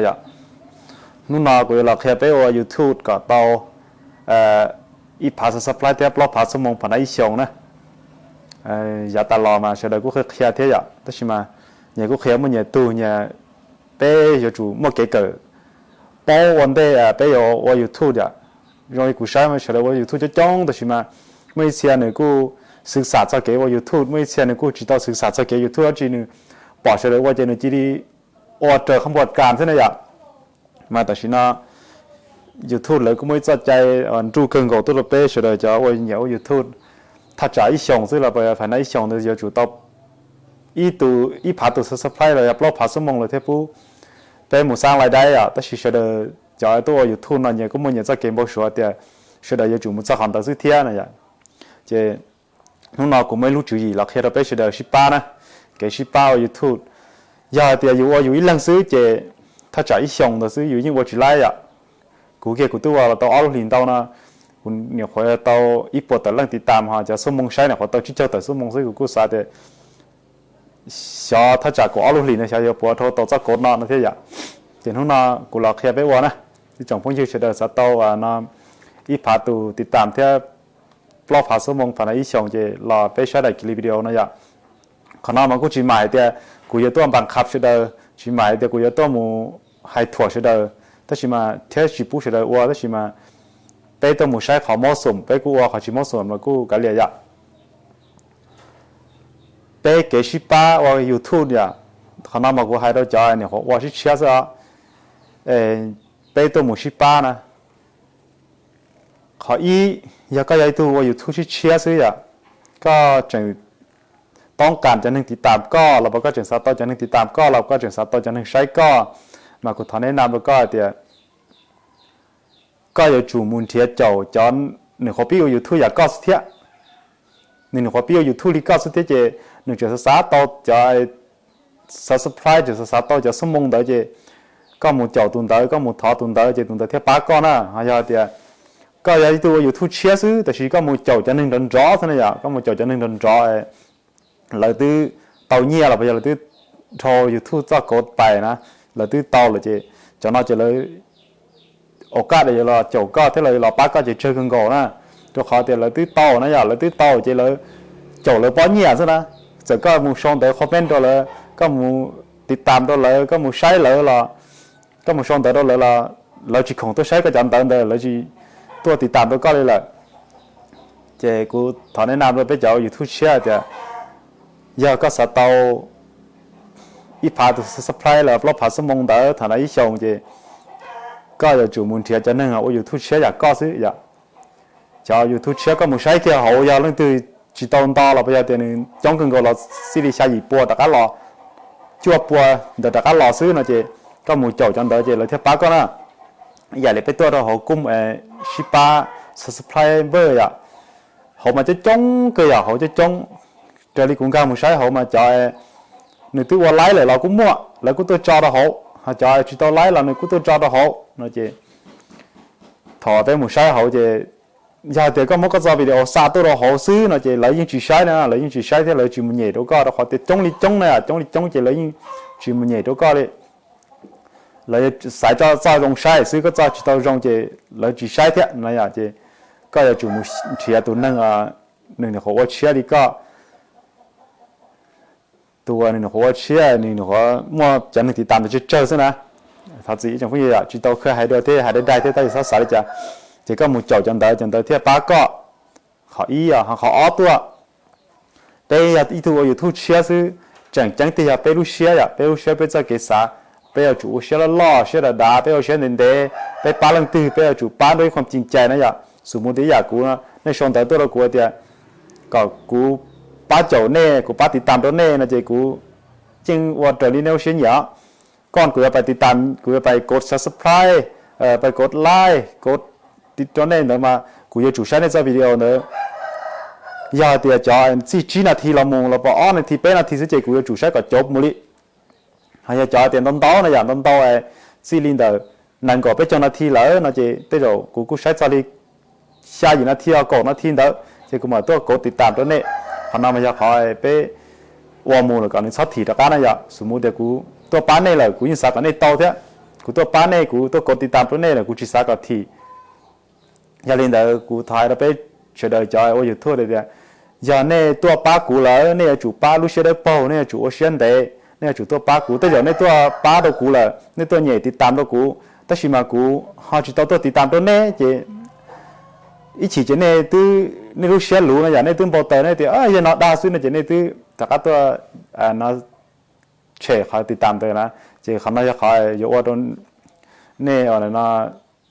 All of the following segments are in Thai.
呀，นู่นน่ะกูอยากแค่ไปว่า YouTube ก็ต่ออีพาสซัพพลายเทียบรอบพาสมองผ่านไอช่องนะอย่าตลอดมาเฉยๆกูแค่เทียบแต่ใช่ไหมเนี่ยกูแค่มันเนี่ยตัวเนี่ยไปอยู่จู่มั่วเก๋ๆป้อวันเดียไปอยู่ว่า YouTube อ่ะย้อนกูใช้มาเฉยๆว่า YouTube จะจ้องแต่ใช่ไหมไม่เสียเนี่ยกูศึกษาจากเก๋ว่า YouTube ไม่เสียเนี่ยกูจิตต้องศึกษาจากเก๋ YouTube จริงเนี่ยบอกเฉยๆว่าจะเนี่ยจีดีออเดอร์ขบวนการใช่ไหมอ่ะมาแต่ชินะ YouTube เลยก็ไม่จัดใจจูเกินกว่าตัวเราเป๊ะเฉยๆจะว่าเหนียว YouTube ถ้าจ่ายช่องซึ่งเราไปภายในช่องเราจะจุดต่ออีผาตัวซัพพลายเลยรอบผาสมองเลยเทปูเป็นหมู่สร้างรายได้อ่ะแต่เฉยๆจะตัว YouTube นั่นเนี่ยก็ไม่เนี่ยจะเกมบอกชัวร์แต่เฉยๆจะจุดมุ่งจะหันตัวซื้อเทียนะอย่างเจ้น้องๆก็ไม่รู้จุดเราแค่เราไปเฉยๆชิป้านะเกี่ยชิป้า YouTube อย่าแต่อยู่อีหลังซื้อเจ้ถ้าจ่ายช่องตัวซื้ออยู่ยิ่งกว่าจุดไล่อ่ะกูเกี่ยกูตัวเราตัวเอาหลินตัวนะคุณเนี่ยคอยตัวอีปวดตัวเรื่องติดตามฮะจะสมองใช้เนี่ยคอยตัวชิดเจ้าตัวสมองซื้อกูสาเดชอถ้าจากกูเอาหลินเนี่ยชาวปวดตัวจะกดนอนนะเทียอย่างเจ้าน้องๆกูเราแค่ไปว่านะที่จงพ้นชื่อเฉยๆสัตว์ตัวนะอีพาตูติดตามเทียปลอบผาสมองผ่านอีช่องเจรอไปใช้ได้คลิปวิดีโอนะอย่างขณะมันกูจีหมายเดียกูจะตัวบังคับเฉยๆจีหมายเดียกูจะตัวมูให้ถั่วเฉยๆแต่ชิมาเทชิปุเฉยๆว่าแต่ชิมาไปตัวมูใช้ของเหมาะสมไปกูว่าของชิเหมาะสมแล้วกูก็เลียยะไปเกชิป้าว่า YouTube เนี่ยขณะมันกูให้เราจ่ายเนี่ยว่าชิเชียซะไปตัวมูชิป้านะขออีอยากก็ย้ายตัวว่า YouTube ชิเชียซะอ่ะก็จึงต้องการจะนึงติดตามก็เราก็จึงสาต่อจะนึงติดตามก็เราก็จึงสาต่อจะนึงใช้ก็มากูทอนแนะนำแล้วก็เดี๋ยวก็อย่าจู่มุนเทียเจ้าจอนหนึ่งขอพี่อยู่ทุกอย่างก็สุดเทียหนึ่งขอพี่อยู่ทุกที่ก็สุดเทียเจหนึ่งจะสาต่อจะสับพลายจะสาต่อจะสมองเดอเจก็มุนเจ้าตุนเดอก็มุนทอตุนเดอเจตุนเดอเทียปากก็นะฮะอย่าเดียวก็อย่าตัวอยู่ทุกเชียซื้อแต่ชีก็มุนเจ้าจะหนึ่งเดินร้อท่านเนี่ยก็มุนเจ้าจะหนึ่งเดินร้อเราตื้อเตาเงียเราไปเราตื้อโทรอยู่ทุกจะกดไปนะเราตื้อเตาเลยเจจะน่าจะเลยโอกาสเดี๋ยวเราโจก็ที่เราปักก็จะเชื่อกันก่อนนะตัวเขาเดี๋ยวเราตื้อเตานะอย่าเราตื้อเตาเจเราโจเราป้อนเงียซะนะจะก็มูชงเดี๋ยวคอมเมนต์ตัวเลยก็มูติดตามตัวเลยก็มูใช้เลยเราก็มูชงเดี๋ยวตัวเลยเราจีของตัวใช้ก็จำเป็นเดี๋ยวเราจีตัวติดตามตัวก็เลยแหละเจกูถอนแนะนำเราไปเจ้าอยู่ทุกเชื่อจะอย่าก็สตออีพาตัวซัพพลายแล้วรอบผาสมองเดอฐานะอีชงเจก็จะจู่มุนเทียจะนึ่งเอาอยู่ทุกเชื่ออยากก็ซื้ออยากจะอยู่ทุกเชื่อก็มุใช้เทียเขาอยากเรื่องตัวจีตอนต่อเราไปจะเดี๋ยวนึงจ้องกันก็เราสิริชัยปัวตะกันรอจั่วปัวเดี๋ยวตะกันรอซื้อนะเจก็มุเจ้าจังเดอเจเราเทียป้าก็นะอย่าเลยไปตัวเราเขากุ้มชิป้าซัพพลายเบอร์อยากเขามาจะจ้องก็อยากเขาจะจ้องเดี๋ยวนี้กุ้งกางมุใช้เขามาจ่ายหนึ่งตัวไล่เลยเรากุ้มมั่วแล้วกุ้ตัวจอเราเขาจ่ายจีตไล่เราหนึ่งกุ้ตัวจอเราเขานะเจถอดไปมุใช้เขาเจอยากเดี๋ยวก็มันก็จะวิดีโอซาตัวเราเขาซื้อนะเจเลยยิ่งจีใช้นะเลยยิ่งจีใช้ที่เลยจีมันใหญ่ตัวก็เราเขาติดจ้องนี่จ้องเนี่ยจ้องนี่จ้องเจเลยยิ่งจีมันใหญ่ตัวก็เลยเลยสายจะลงใช้ซื้อก็จะจีตัวลงเจเลยจีใช้เท่านั้นอย่างเจก็จะจูมุเทียตัวนั่งหนึ่งเขาว่าเชียดีก็ตัวหนึ่งหัวเชี่ยหนึ่งหัวมั่วจะหนึ่งติดตามจะเจอซะนะถ้าจีจังพวกนี้อ่ะจีโตเคยหายด้วยที่หายได้ที่ได้สักสายจะจีก็มุดเจ้าจังเตอที่ป้าก็เขาอีอ่ะเขาอ้อตัวแต่อยากอีตัวอยู่ทุกเชี่ยซื้อจังที่อยากไปรู้เชี่ยอ่ะไปรู้เชี่ยไปจะเกิดสาไปเอาจู่เชี่ยละล่อเชี่ยละด่าไปเอาเชี่ยเดินเดไปป้าลังตื้อไปเอาจู่ป้าด้วยความจริงใจนะอย่าสมมติอยากกูนะในช่วงแต่ตัวเรากูเดียก็กูป้าเจ้าเน่กูป้าติดตามตัวเน่นะเจกูจึงว่าเดี๋ยวนี้เนี่ยเช่นอย่างก่อนกูจะไปติดตามกูจะไปกด subscribe ไปกดไลค์กดติดตัวเน่เดี๋ยวมากูจะจู่ใช้ในวิดีโอเนอะอย่าเดี๋ยวจะจีนาทีละมงเราพออ้อนนาทีเป็นนาทีสิเจกูจะจู่ใช้ก็จบมุลิให้จะเดี๋ยวต้นโตนะอย่างต้นโตซีลินเดอร์นั่นก็ไปจนนาทีแล้วนะเจเดี๋ยวกูใช้จอลีใช้อยู่นาทีเอากดนาทีเดียวเจกูมาตัวกดติดตามตัวเน่พนักงานเขาไปวอร์มูลก่อนนี่สักทีตะการนะอย่าสมมุติเดี๋ยวกูตัวป้าเนี่ยเลยกูยิงสักกันในโตเถอะ กูตัวป้าเนี่ยกูตัวกดติดตามตัวเนี่ยกูชิสากับทีอย่าเล่นเดี๋ยวกูถ่ายแล้วไปเฉยๆจอยโอ้ยทั่วเลยเดียวอย่าเนี่ยตัวป้ากูเลยเนี่ยจู่ป้าลูกเชื่อได้เป้าเนี่ยจู่โอเชียนเดย์เนี่ยจู่ตัวป้ากูแต่เดี๋ยวเนี่ยตัวป้าตัวกูเลยเนี่ยตัวใหญ่ติดตามตัวกูแต่ชิมากูหาจุดตัวติดตามตัวเนี่ยเจอีchỉ cho nên từ nên lúc xe lú này giờ nên từ bao tờ này thì giờ nó đa số này cho nên từ tất cảตัวnó trẻ họติดตามตัวนะchỉเขาน่าจะเขาอยู่ว่าตรงนี่อะไรนะ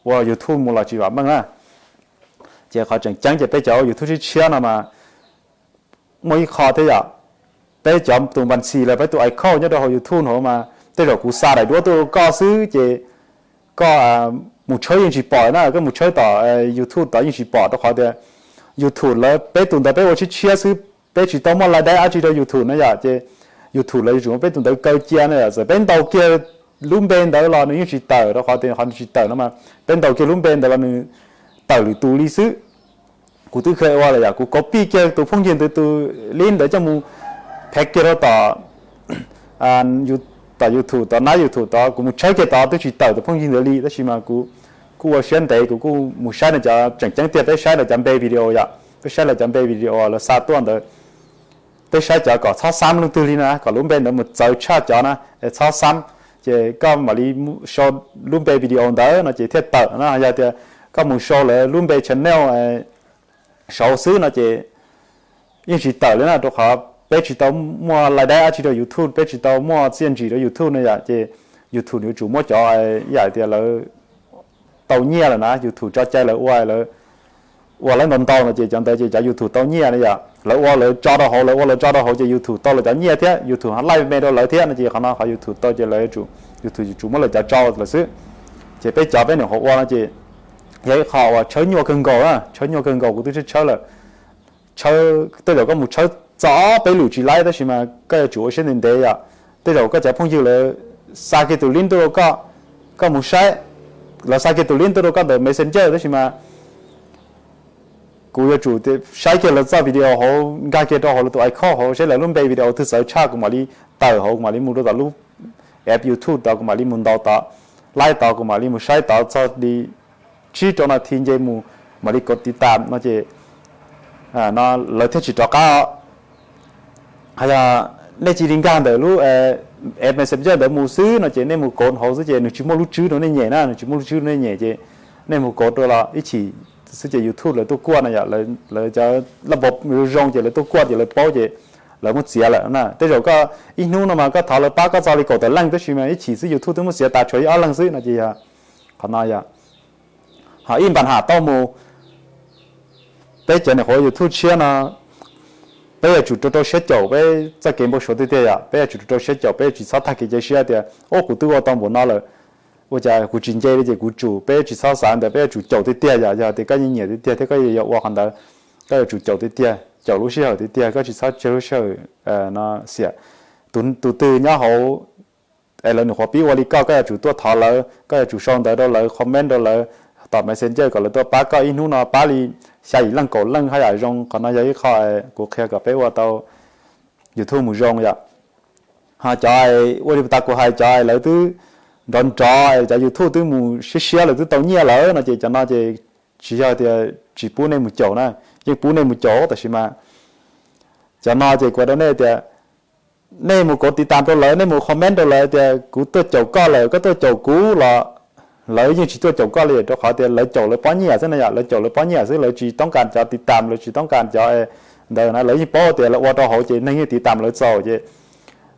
ว่า YouTube มูลค่าจีบบ้างนะchỉเขาจังจะไปเจ้า YouTube ที่เชื่อนะมาไม่ขอที่จะไปจอมตัวบัญชีเลยไปตัวไอคอนเนี่ยเรา YouTube เขามาแต่เรากูซาได้ด้วยตัวก็ซื้อจะก็một chơi những gì bỏ na cái một chơiต่อ YouTube ต่อnhững gì bỏ đó khó đấy YouTube แล้วไปตุนแต่ไปว่าchia sẻไปchỉ tao mà lạiได้อาชีพ YouTube นะอย่าจะ YouTube เลยจู่ไปตุนแต่เกาเจียนะจะเป็นตัวเกี่ยวลุ่มเป็นแต่เราเนี่ยchỉต่อđó khó đấy khó chỉต่อนะมาเป็นตัวเกี่ยวลุ่มเป็นแต่เราเนี่ยต่อหรือตัวลิซึกูตู้เคยว่าอะไรอย่ากู copy เกี่ยวตัวพงยินตัวลินเดี๋ยวจะมูแพ็กเกจต่อต่อ YouTube ต่อหน้า YouTube ต่อกูมุ่งใช้เกี่ยวต่อตัวchỉต่อตัวพงยินเดี๋ยวลีแต่ชิมากูว่าเช่นเดียวกูมุ่งใช้เนี่ยจะจังเตี้ยได้ใช้แล้วจำเป็นวิดีโออย่าไปใช้แล้วจำเป็นวิดีโอแล้วสาตัวเดียวไปใช้จะก็ช้าซ้ำลงตัวนี้นะก็ลุ่มเป็นเดี๋ยวมันจะช้าจะนะช้าซ้ำจะก็มาลีโชว์ลุ่มเป็นวิดีโอเดียวนะจะเทียบต่อนะอย่าเดียวก็มุ่งโชว์เลยลุ่มเป็น channel โชว์ซื้อนะจะยิ่งจิตต่อเลยนะตัวเขาไปจิตต่อมัวรายได้อาชีพ YouTube ไปจิตต่อมัวเสียงจี YouTube เนี่ยอย่าจะ YouTube เนี่ยจู่มัวจ่ออย่าเดียวเลยtàu nhia là na YouTube cho chơi là uai là uai là non tàu là chỉ chẳng tới chỉ cho YouTube tàu nhia này vậy là uai là cho đó họ là uai là cho đó họ chỉ YouTube tàu là cho nhia thế YouTube hắn live mấy đó lợi thế là chỉ hắn họ YouTube tàu chỉ lợi chủ YouTube chủ mới là cho là xứ chỉ bây giờ bên này họ uai là chỉ vậy họ chơi nhiều cân cầu á chơi nhiều cân cầu của tôi chơi là chơi tôi là có một chơi gió bây lũ chỉ lại đó chỉ mà cái chủ sẽ nên đấy à tôi là cái giải phong dư là sa cái tụ linh tôi có một sai là sai cái tụ liên tôi có được messenger đó chứ màกูจะจู่ที่ใช้เกี่ยวกับ video เขาการเกี่ยวกับตัวไอคอนเขาใช้แล้วรุ่น video ที่ใช้ชากูมาลีต่อเขากูมาลีมูดต่อรูปแอป YouTube ต่อกูมาลีมุนต่อไล่ต่อกูมาลีมูใช้ต่อจะดีชี้จนทีนเจมูมาลีกดติดตามน่าจะน่าเลยที่จิตก็ให้ในจีริงการเดี๋ยวรู้แอป messenger เดี๋ยวมูซื้อน่าจะในมูกดเขาซื้อเจนึกชิมมูชื่อตัวนี้ใหญ่นะนึกชิมมูชื่อตัวนี้ใหญ่เจในมูกดตัวละอีฉีซื้อเจ YouTube เลยตัวกวนนะอย่าเลยจะระบบมือรองเจเลยตัวกวนเจเลยโป๊ะเจเลยมันเสียแล้วนะแต่เราก็อีนู้นน่ะมาก็ถอดเลยป้าก็จะเลยกดแต่ลังตัวชิมอีฉีซื้อ YouTube ตัวมันเสียตาช่วยเอาลังซื้อนะเจีฮะขนาดอย่าหาอินปัญหาต้อมูไปเจอในหัว YouTube เชื่อนะbây giờ chủ trò sẽ chậu bây giờ kiếm một số tiền à bây giờ chủ trò sẽ chậu bây giờ chỉ sáu thằng kia chơi xe tiền ô cụ tư vào tông bốn nó rồi bây giờ cụ chính chế bây giờ cụ chủ bây giờ chỉ sáu sản để bây giờ chủ chậu tiền à giờ thì cái gì nhiều tiền thì cái gì vào hoàn đó cái là chủ chậu tiền chậu lúc xe thì tiền cái chỉ sáu chậu lúc xe nó xịa tụi từ nhá hậu lần nữa họ biếtว่าđi cao cái là chủ tua thọ lỡ cái là chủ xong đó lỡ comment đó lỡ tỏ messenger còn là tua bá cái inú nó bá đi xài lăng cổ lăng hay là rong còn nó giấy khỏi của khe cà phê qua tàu YouTube một rong vậy ha trời qua đi ta của hai trời lại thứ đòn trò trời YouTube thứ một xíu là thứ tàu nhia lỡ nó chỉ cho nó chỉ cho thì chỉ bún này một chỗ nè nhưng bún này một chỗ tại sao mà cho nó chỉ qua đó này thì này một cái tiết tôi lỡ này một comment tôi lỡ thì cú tôi chỗ co lỡ có tôi chỗ cú là lỡ như chỉ tôi chỗ co liền cho họ thì lỡ chỗ lỡ bao nhiêu thế này lỡ chỗ lỡ bao nhiêu thế lỡ chỉต้องการจะติดตามlỡ chỉต้องการจะเดี๋ยวนะlỡ như bao thì lỡว่าตัวhọ chỉ nên như ติดตามlỡ sau chứ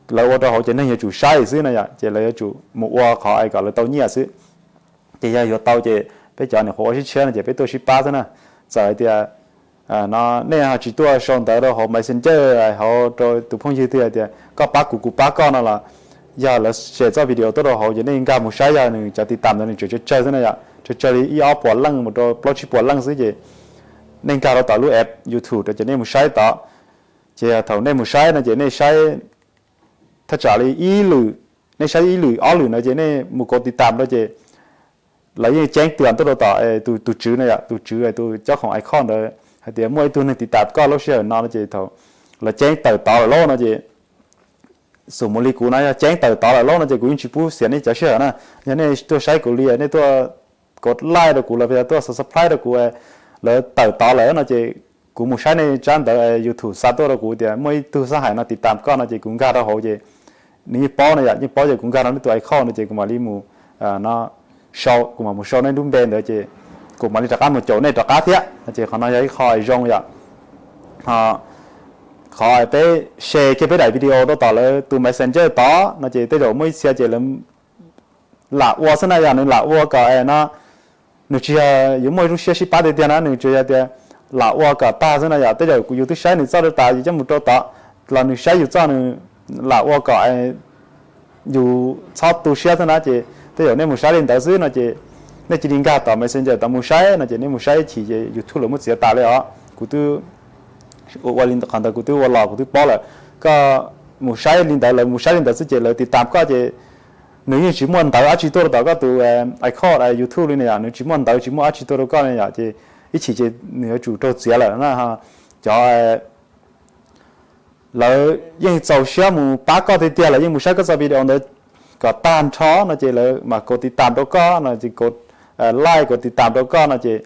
lỡว่าตัวhọ chỉ nên như chủ sai thế này chứ lỡ chủ mộtว่าเขาไอ้ก็lỡ tao nhiều thế thì giờ hiểu tao chứ bây giờ này họ chỉ chơi này chứ bây tôi chỉ ba thế nè giờ thì nó nên họ chỉ tôi xong tới đó họ messenger họ rồi tụi phong như thế thì có ba cụ ba con là giờ là sẽ cho video tôi đó họ chỉ nên cả một sai giờ này choติดตามnày chơi thế này ạ chơi đi ao bỏ lăng một đôi blog chỉ bỏ lăng thế gì nên cả nó tạo lúc app YouTube cho nên một sai đó chỉ thầu nên một sai là chỉ nên saiถ้าจ่าเลยอีหรือในใช้อีหรืออ้อหรือนะเจเนี่ยมุกติดตามแล้วเจแล้วยังแจ้งเตือนตัวต่อตัวจื้อเนี่ยตัวจื้อตัวเจ้าของไอคอนเลยเดี๋ยวมวยตัวนึงติดตามก็เราเชื่อนอนนะเจเท่าแล้วแจ้งต่อแล้วนะเจ สมมติกูนะแจ้งต่อแล้วล้อนะจะกูยิงชิปูเสียนี่จะเชื่อนะอย่างนี้ตัวใช้กูเรียนี่ตัวกดไล่ตัวกูแล้วไปตัวสับไพร์ตัวกูแล้วต่อแล้วนะจะกูมุ่งใช้ในจานแต่ยูทูบซาตัวกูเดียวไม่ตัวสหายนะติดตามก็นะจะกูกล้าเราหัวจะนี่ป้อนะอย่างนี้ป้อจะกูกล้าเราในตัวไอคอนนะจะกูมาลีมูนะโชว์กูมามุ่งโชว์ในรุ่มเบนเดี๋ยวจะกูมาลีจากการมุ่งโจในจากการเทียจะเขาน้อยคอยจงอย่างขอไปแชร์คลิปไปได้วิดีโอต่อเลยตัว Messenger ต่อนะจะได้เราไม่เสียใจเลยหลักวัวสนาอย่างนึงหลักวัวก็นะนึกเชื่ออยู่ไม่รู้เชื่อสิป้าเดียวนะนึกเชื่อเดียวหลักวัวก็ตาสนาอย่างได้เราอยู่ที่ใช้นึกเจ้าตาอยู่จะมุดต่อเรานึกใช้อยู่เจ้านึงหลักวัวก็อยู่ชอบตัวเชื่อสนาจะได้เราเนี่ยมุดใช้เรื่องแต่ซื้อนะจะเนี่ยจริงๆก็ต่อ Messenger ต่อมุดใช้นะจะเนี่ยมุดใช้ที่จะอยู่ทุกเรามุดเสียตาเลยอ่ะกูตัววันลินตะขันตะกูตัววันหลอกกูตัวป้อเลยก็มุดใช้ลินแต่เลยมุดใช้ลินแต่ซื้อจะเลยติดตามก็จะnếu như chỉ muốn tạo chỉ tôi tạo cái tụ ai khó ai YouTube này nếu chỉ muốn tạo chỉ muốn chỉ tôi cái này thì ít chỉ nếu chủ đầu tư là nó ha cho là những giàu xe mu ba cái thì tiền là những mu sai cái video đó có tan chó nó chỉ là mà cóติดตามđó có nó chỉ có like cóติดตามđó có nó chỉ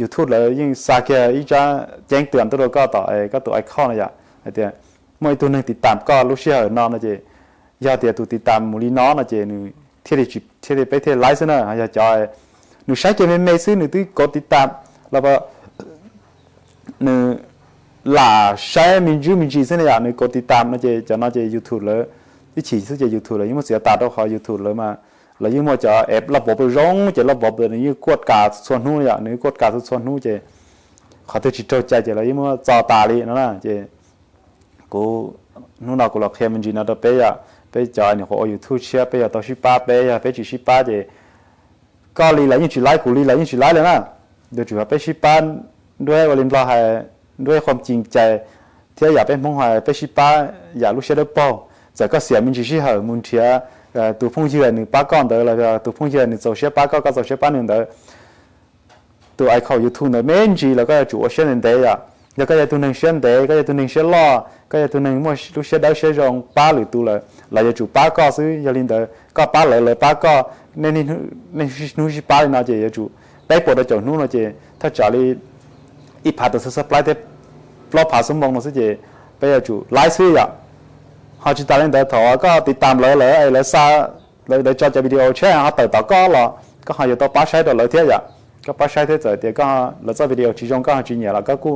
YouTube là những sao kia ít ra trang tuyển tôi có tạo cái tụ ai khó này vậy thì mỗi tụ nên ติดตามก็รู้เชื่อnó chỉยาเดียตุติดตามมูลีน้อนะเจนูเที่ยวไปเที่ยวไลฟ์นะฮะจะหนูใช้เกมไม่ซื้อหนูตื้อกดติดตามแล้วก็หนูหล่าใช้มินจีเส้นอย่างหนูกดติดตามนะเจจะน่าจะยูทูบเลยที่ฉี่ซื้อจะยูทูบเลยยิ่งมันเสียตาต้องขอยูทูบเลยมาแล้วยิ่งมันจะแอบระบบไปร้องจะระบบเลยยิ่งกดกาส่วนนู้นอย่างหนูกดกาส่วนนู้นเจขอตัวจิตใจเจแล้วยิ่งมันจอตาเลยนะเจกูนู่นเรากูหลักเคมินจีน่าจะไปอ่ะไปจ่ายเนี่ยเขาอยู่ทุกเช้าไปต่อชิป้าไปไปจีชิป้าเจก็ลีหลายยิ่งจีไล่กูลีหลายยิ่งจีไล่เลยนะเดี๋ยวจูไปชิป้าด้วยวันลิมเราให้ด้วยความจริงใจที่อยากเป็นพงหายไปชิป้าอยากรู้เชื่อได้เปล่าแต่ก็เสียมินจีชิเหรอมุนเทียตัวพงจีเลยหนึ่งป้าก้อนเด้อเลยตัวพงจีเลยหนึ่งโซเชียป้าก็โซเชียป้าหนึ่งเด้อตัวไอเขาอยู่ทุนเด้อเมนจีแล้วก็จูเชื่อหนึ่งเด้อแล้วก็จะตัวหนึ่งเชื่อเด้อก็จะตัวหนึ่งเชื่อล่อก็จะตัวหนึ่งมั่วรู้เชื่อได้เชื่อรองป้าหรือตัวเลยเราจะจูป้าก็ซื้อยาลินเดอร์ก็ป้าเลยป้าก็ในนู้นชิป้าเลยนะเจจะจูไปปวดจะนู้นนะเจถ้าจ่าลีอีพาตัวสปายเทปล้อผ่าสมองนะสิเจไปจะจูไลฟ์ซื้ออ่ะเขาจิตตาลินเดอร์ถอก็ติดตามเลยไอ้เลยซาเลยจอจะวิดีโอแชร์เขาต่อก็หรอก็เขาจะต่อป้าใช้ต่อเลยเทียอ่ะก็ป้าใช้เทียเดี๋ยวก็เราจะวิดีโอชี้จงก็จีเนี่ยแล้วก็กู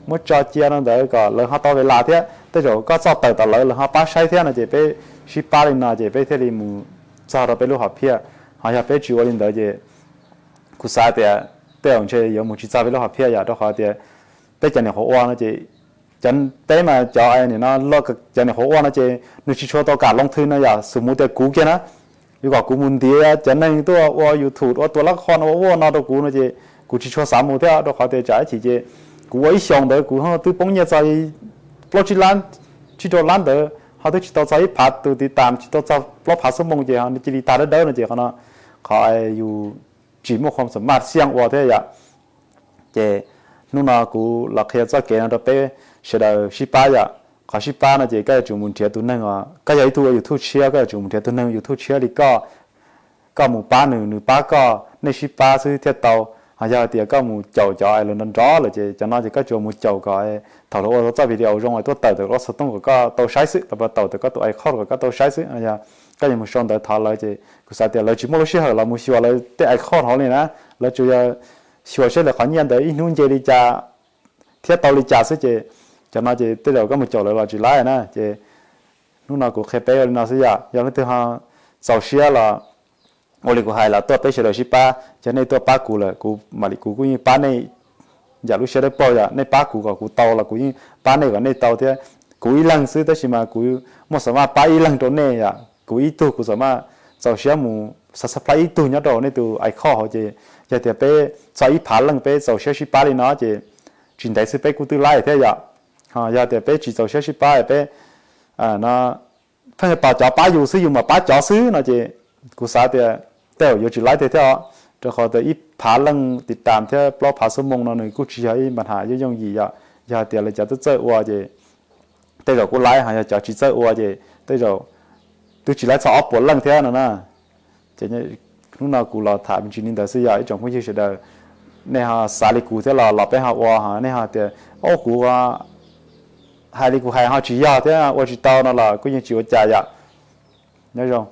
มื่อจอเจียนั่นเดี๋ยวก็เลยเขาต่อเวลาเทียแต่เดี๋ยวก็จะต่อเลยเขาป้าใช้เทียนะเจไปชิป้าลินนะเจไปเที่ยวมูจะเราไปรู้หับเพียหายาไปจูลินเดอเจกุศลเดียเดี๋ยวผมเชื่อ有มูจิจะไปรู้หับเพียอย่าต้องหาเดียไปจันเนี่ยหัวอ้วนนะเจจันไปมาจอไอ้เนี่ยนะลอกจันเนี่ยหัวอ้วนนะเจนึกชิชัวต่อการลงทุนนะอย่าสมมุติแต่กูแค่นะอยู่กับกูมุนเดียจันนั่งตัวว่าอยู่ถูกว่าตัวละครว่านอตัวกูนะเจกูชิชัวสามมุติอ่ะต้องหาเดียจ่ายทีเจกูไอ้ช่องเด้อกูฮะตัวปงเนี่ยใจปลดชิลันชิโดลันเด้อเขาตัวชิโดใจพัดตัวติดตามชิโดจะปลดพัดสมองเจ้านี่จิตตาเด้อนะเจ้าเขาเนาะเขาไอ้อยู่จีมความสามารถเสียงว่าเท่าอย่างเจ้นู่นน่ะกูหลักเฮียจะเกณฑ์เราไปเสด็จชิป้าอย่าเขาชิป้านะเจ้าก็จูมุนเทียตัวนึงอ่ะก็ยังตัวอยู่ทุกเชียก็จูมุนเทียตัวนึงอยู่ทุกเชียนี่ก็หมู่ป้าหนึ่งป้าก็ในชิป้าซื้อเทียเตาหายาเดียก็มูเจ้าจ่อยเลยนั่นร้อเลยเจจะน่าจะก็จูมูเจ้าก็ถอดเราจะวิดีโอลงไอ้ตัวเต่าแต่ก็สตุ้งก็ตัวใช้ซื้อแล้วเต่าแต่ก็ตัวไอ้ข้อก็ตัวใช้ซื้อหายาก็ยังมูชอนแต่ถอดเลยเจกุศลเดียเราจิโมรู้เชื่อเรามูชัวเลยแต่ไอ้ข้อเขาเลยนะเราจะชัวเชื่อเลยขอเงียบแต่อีนู้นเจลิจ่าเทียเตาลิจ่าซื้อเจจะน่าจะแต่เดี๋ยวก็มูเจ้าเลยเราจะไล่นะเจนู่นน่ะกูเคยไปเลยนะสิยาอย่างนี้ตัวหาเสาเชียละโอลิกูหายแล้วตัวไปเฉลยชิป้าจะในตัวป้ากูเลยกูมาลิกูยิ่งป้าในอยากรู้เชื่อได้เปล่าอย่าในป้ากูก็กูเตาละกูยิ่งป้าในก็ในเตาเท่ากูอีหลังซื้อแต่ชิมากูมั่วสามารถป้าอีหลังตัวเนี่ยอย่ากูอีตัวกูสามารถเจ้าเชื่อมูสัสปายอีตัวเนี่ยตัวในตัวไอข้อเขาเจจะเดี๋ยวไปใช้ผ่านหลังไปเจ้าเชื่อชิป้าเลยเนาะเจจินได้ซื้อไปกูตื้อไล่เท่าอย่าอย่าเดี๋ยวไปจีเจ้าเชื่อชิป้าไปนะเพิ่งป้าจ่อป้าอยู่ซื้ออยู่มาป้าจ่อซื้อเนาะเจกูสาเดียแต่อยู่จุดไล่เท่าจะขอแต่อีผาลังติดตามเท่าปลอบผาสมองนั่นหนึ่งกูชี้ให้ปัญหาเยอะยังยี่อย่าเดี๋ยวเลยจะต้องเจอว่าเจแต่เรากูไล่หาจะจีเจอว่าเจแต่เรา tôi chỉ lấy cho ốp bốn lần thế nào nè chỉ như lúc nào cụ là thả mình chỉ nên tới sử dụng trong cái gì sẽ đời này ha xả đi cụ thế là bé họ qua ha này ha thì ô cụ hai đi cụ hai họ chỉ ya thế à chỉ tao nó là cũng như chỉ có trả ya nhớ không